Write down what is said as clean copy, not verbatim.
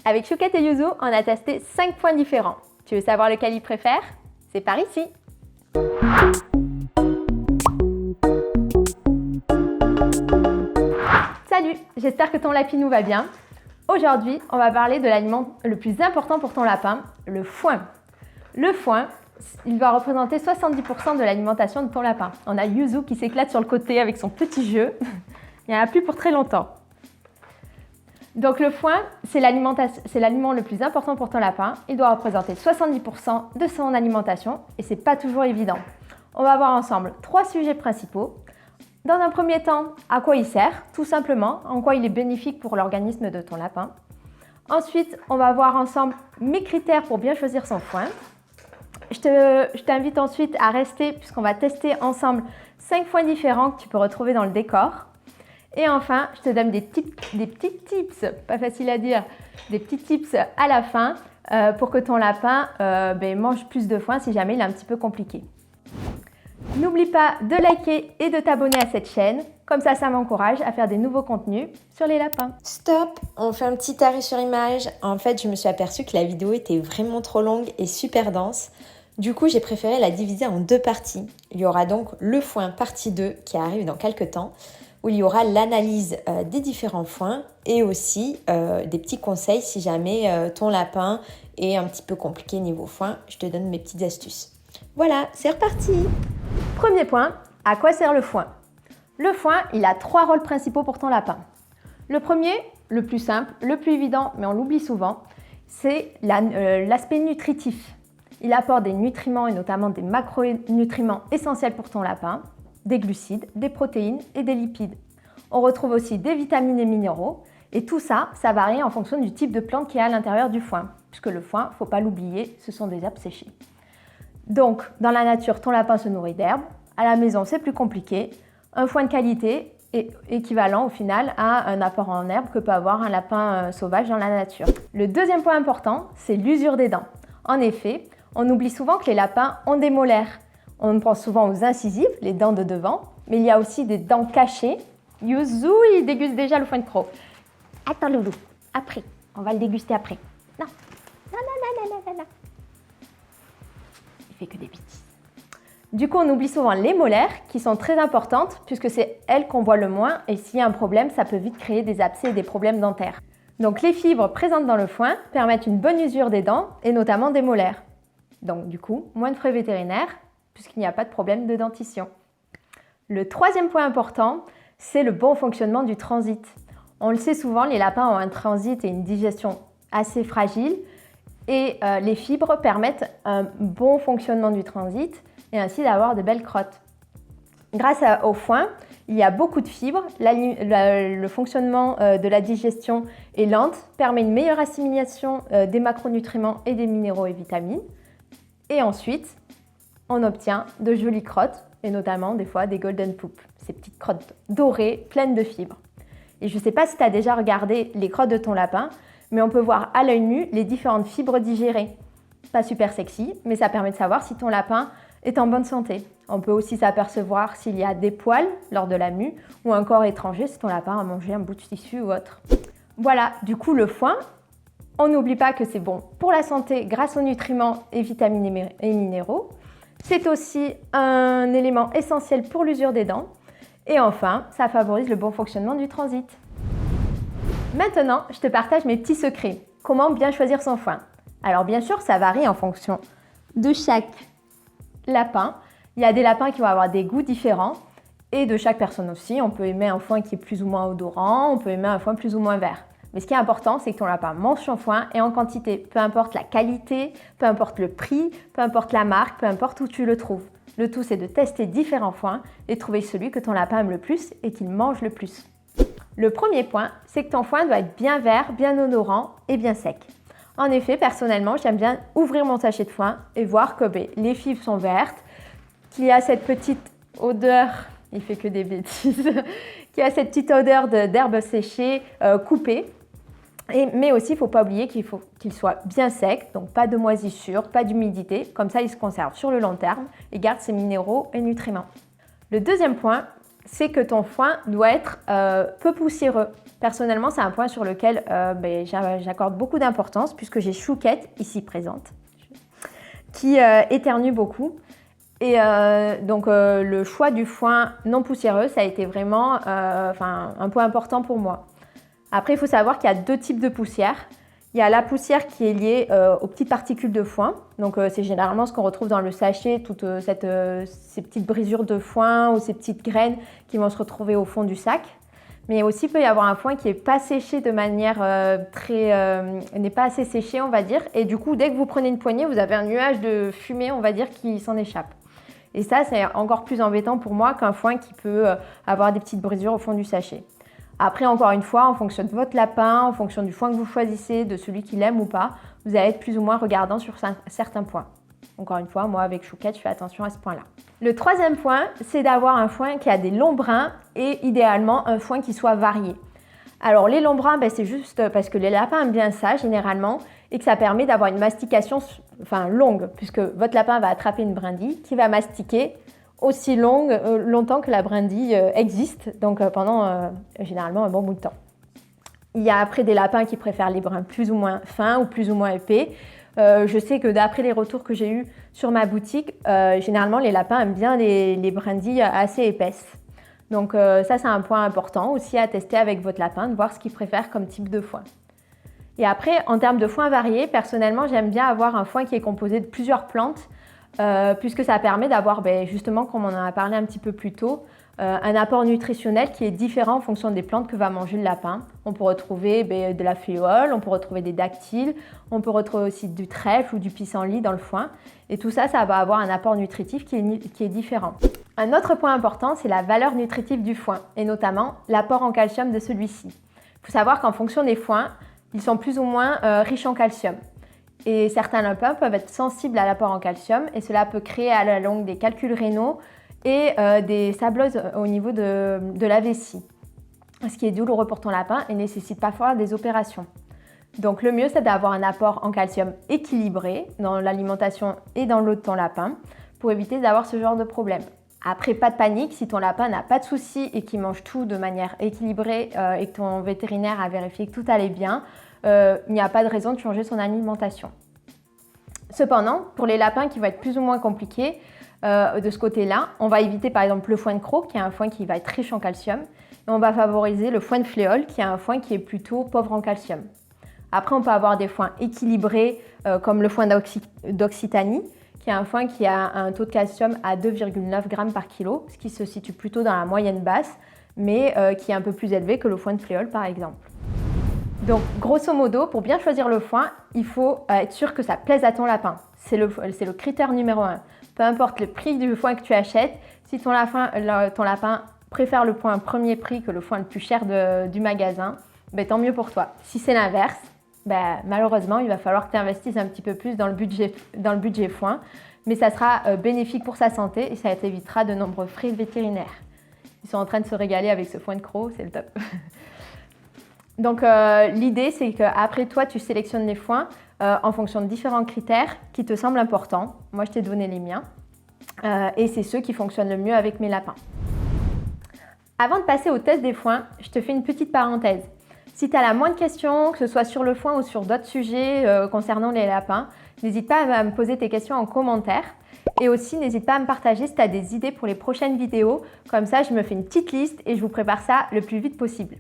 Avec Chouquette et Yuzu, on a testé 5 points différents. Tu veux savoir lequel ils préfèrent? C'est par ici. Salut, j'espère que ton lapinou va bien. Aujourd'hui, on va parler de l'aliment le plus important pour ton lapin, le foin. Le foin, il va représenter 70% de l'alimentation de ton lapin. On a Yuzu qui s'éclate sur le côté avec son petit jeu. Il n'y en a plus pour très longtemps. Donc le foin, c'est l'aliment le plus important pour ton lapin. Il doit représenter 70% de son alimentation et c'est pas toujours évident. On va voir ensemble 3 sujets principaux. Dans un premier temps, à quoi il sert, tout simplement, en quoi il est bénéfique pour l'organisme de ton lapin. Ensuite, on va voir ensemble mes critères pour bien choisir son foin. Je t'invite ensuite à rester puisqu'on va tester ensemble 5 foins différents que tu peux retrouver dans le décor. Et enfin, je te donne des petits tips, pas facile à dire, des petits tips à la fin pour que ton lapin mange plus de foin si jamais il est un petit peu compliqué. N'oublie pas de liker et de t'abonner à cette chaîne, comme ça m'encourage à faire des nouveaux contenus sur les lapins. Stop, on fait un petit arrêt sur image. En fait, je me suis aperçue que la vidéo était vraiment trop longue et super dense. Du coup, j'ai préféré la diviser en 2 parties. Il y aura donc le foin partie 2 qui arrive dans quelques temps, où il y aura l'analyse des différents foins et aussi des petits conseils si jamais ton lapin est un petit peu compliqué niveau foin. Je te donne mes petites astuces. Voilà, c'est reparti! Premier point, à quoi sert le foin? Le foin, il a 3 rôles principaux pour ton lapin. Le premier, le plus simple, le plus évident, mais on l'oublie souvent, c'est l'aspect nutritif. Il apporte des nutriments et notamment des macronutriments essentiels pour ton lapin, des glucides, des protéines et des lipides. On retrouve aussi des vitamines et minéraux et tout ça, ça varie en fonction du type de plante qu'il y a à l'intérieur du foin, puisque le foin, il ne faut pas l'oublier, ce sont des herbes séchées. Donc, dans la nature, ton lapin se nourrit d'herbes. À la maison, c'est plus compliqué. Un foin de qualité est équivalent au final à un apport en herbe que peut avoir un lapin sauvage dans la nature. Le deuxième point important, c'est l'usure des dents. En effet, on oublie souvent que les lapins ont des molaires. On pense souvent aux incisives, les dents de devant, mais il y a aussi des dents cachées. Yuzu, il déguste déjà le foin de croc. Attends, Loulou, après. On va le déguster après. Non, non, non, non, non, non, non. Il fait que des bêtises. Du coup, on oublie souvent les molaires qui sont très importantes puisque c'est elles qu'on voit le moins et s'il y a un problème, ça peut vite créer des abcès et des problèmes dentaires. Donc les fibres présentes dans le foin permettent une bonne usure des dents et notamment des molaires. Donc du coup, moins de frais vétérinaires puisqu'il n'y a pas de problème de dentition. Le troisième point important, c'est le bon fonctionnement du transit. On le sait souvent, les lapins ont un transit et une digestion assez fragile et les fibres permettent un bon fonctionnement du transit et ainsi d'avoir de belles crottes. Grâce au foin, il y a beaucoup de fibres, le fonctionnement de la digestion est lente, permet une meilleure assimilation des macronutriments et des minéraux et vitamines. Et ensuite, on obtient de jolies crottes et notamment des fois des golden poop, ces petites crottes dorées pleines de fibres. Et je ne sais pas si tu as déjà regardé les crottes de ton lapin, mais on peut voir à l'œil nu les différentes fibres digérées. Pas super sexy, mais ça permet de savoir si ton lapin est en bonne santé. On peut aussi s'apercevoir s'il y a des poils lors de la mue ou un corps étranger si ton lapin a mangé un bout de tissu ou autre. Voilà, du coup le foin, on n'oublie pas que c'est bon pour la santé grâce aux nutriments et vitamines et minéraux. C'est aussi un élément essentiel pour l'usure des dents. Et enfin, ça favorise le bon fonctionnement du transit. Maintenant, je te partage mes petits secrets. Comment bien choisir son foin? Alors bien sûr, ça varie en fonction de chaque lapin. Il y a des lapins qui vont avoir des goûts différents et de chaque personne aussi. On peut aimer un foin qui est plus ou moins odorant, on peut aimer un foin plus ou moins vert. Mais ce qui est important, c'est que ton lapin mange son foin et en quantité. Peu importe la qualité, peu importe le prix, peu importe la marque, peu importe où tu le trouves. Le tout, c'est de tester différents foins et trouver celui que ton lapin aime le plus et qu'il mange le plus. Le premier point, c'est que ton foin doit être bien vert, bien odorant et bien sec. En effet, personnellement, j'aime bien ouvrir mon sachet de foin et voir que les fibres sont vertes, qu'il y a cette petite odeur, il fait que des bêtises, qu'il y a cette petite odeur d'herbe séchée coupée. Mais aussi, il ne faut pas oublier qu'il faut qu'il soit bien sec, donc pas de moisissure, pas d'humidité. Comme ça, il se conserve sur le long terme et garde ses minéraux et nutriments. Le deuxième point, c'est que ton foin doit être peu poussiéreux. Personnellement, c'est un point sur lequel j'accorde beaucoup d'importance puisque j'ai Chouquette, ici présente, qui éternue beaucoup. Et donc le choix du foin non poussiéreux, ça a été vraiment un point important pour moi. Après, il faut savoir qu'il y a 2 types de poussière. Il y a la poussière qui est liée aux petites particules de foin. Donc c'est généralement ce qu'on retrouve dans le sachet, toutes ces petites brisures de foin ou ces petites graines qui vont se retrouver au fond du sac. Mais aussi, il peut y avoir un foin qui n'est pas séché de manière n'est pas assez séché, on va dire. Et du coup, dès que vous prenez une poignée, vous avez un nuage de fumée, on va dire, qui s'en échappe. Et ça, c'est encore plus embêtant pour moi qu'un foin qui peut avoir des petites brisures au fond du sachet. Après, encore une fois, en fonction de votre lapin, en fonction du foin que vous choisissez, de celui qui l'aime ou pas, vous allez être plus ou moins regardant sur certains points. Encore une fois, moi, avec Chouquette, je fais attention à ce point-là. Le 3e point, c'est d'avoir un foin qui a des longs brins et idéalement un foin qui soit varié. Alors, les longs brins, c'est juste parce que les lapins aiment bien ça, généralement, et que ça permet d'avoir une mastication longue, puisque votre lapin va attraper une brindille qui va mastiquer aussi longtemps que la brindille existe, donc pendant généralement un bon bout de temps. Il y a après des lapins qui préfèrent les brins plus ou moins fins ou plus ou moins épais. Je sais que d'après les retours que j'ai eus sur ma boutique, généralement les lapins aiment bien les brindilles assez épaisses. Donc ça, c'est un point important aussi à tester avec votre lapin, de voir ce qu'il préfère comme type de foin. Et après, en termes de foin varié, personnellement, j'aime bien avoir un foin qui est composé de plusieurs plantes, puisque ça permet d'avoir, justement, comme on en a parlé un petit peu plus tôt, un apport nutritionnel qui est différent en fonction des plantes que va manger le lapin. On peut retrouver de la fléole, on peut retrouver des dactyles, on peut retrouver aussi du trèfle ou du pissenlit dans le foin. Et tout ça, ça va avoir un apport nutritif qui est différent. Un autre point important, c'est la valeur nutritive du foin, et notamment l'apport en calcium de celui-ci. Il faut savoir qu'en fonction des foins, ils sont plus ou moins riches en calcium. Et certains lapins peuvent être sensibles à l'apport en calcium et cela peut créer à la longue des calculs rénaux et des sableuses au niveau de la vessie, ce qui est douloureux pour ton lapin et nécessite parfois des opérations. Donc le mieux, c'est d'avoir un apport en calcium équilibré dans l'alimentation et dans l'eau de ton lapin pour éviter d'avoir ce genre de problème. Après, pas de panique, si ton lapin n'a pas de soucis et qu'il mange tout de manière équilibrée et que ton vétérinaire a vérifié que tout allait bien, il n'y a pas de raison de changer son alimentation. Cependant, pour les lapins qui vont être plus ou moins compliqués, de ce côté-là, on va éviter par exemple le foin de croc, qui est un foin qui va être riche en calcium, et on va favoriser le foin de fléole, qui est un foin qui est plutôt pauvre en calcium. Après, on peut avoir des foins équilibrés, comme le foin d'Occitanie, qui est un foin qui a un taux de calcium à 2,9 g par kilo, ce qui se situe plutôt dans la moyenne basse, mais qui est un peu plus élevé que le foin de fléole par exemple. Donc, grosso modo, pour bien choisir le foin, il faut être sûr que ça plaise à ton lapin. C'est le critère numéro 1. Peu importe le prix du foin que tu achètes, si ton lapin préfère le foin premier prix que le foin le plus cher du magasin, tant mieux pour toi. Si c'est l'inverse, malheureusement, il va falloir que tu investisses un petit peu plus dans le budget foin, mais ça sera bénéfique pour sa santé et ça t'évitera de nombreux frais vétérinaires. Ils sont en train de se régaler avec ce foin de croc, c'est le top. Donc l'idée, c'est qu'après toi, tu sélectionnes les foins en fonction de différents critères qui te semblent importants. Moi, je t'ai donné les miens et c'est ceux qui fonctionnent le mieux avec mes lapins. Avant de passer au test des foins, je te fais une petite parenthèse. Si tu as la moindre question, que ce soit sur le foin ou sur d'autres sujets concernant les lapins, n'hésite pas à me poser tes questions en commentaire. Et aussi, n'hésite pas à me partager si tu as des idées pour les prochaines vidéos. Comme ça, je me fais une petite liste et je vous prépare ça le plus vite possible.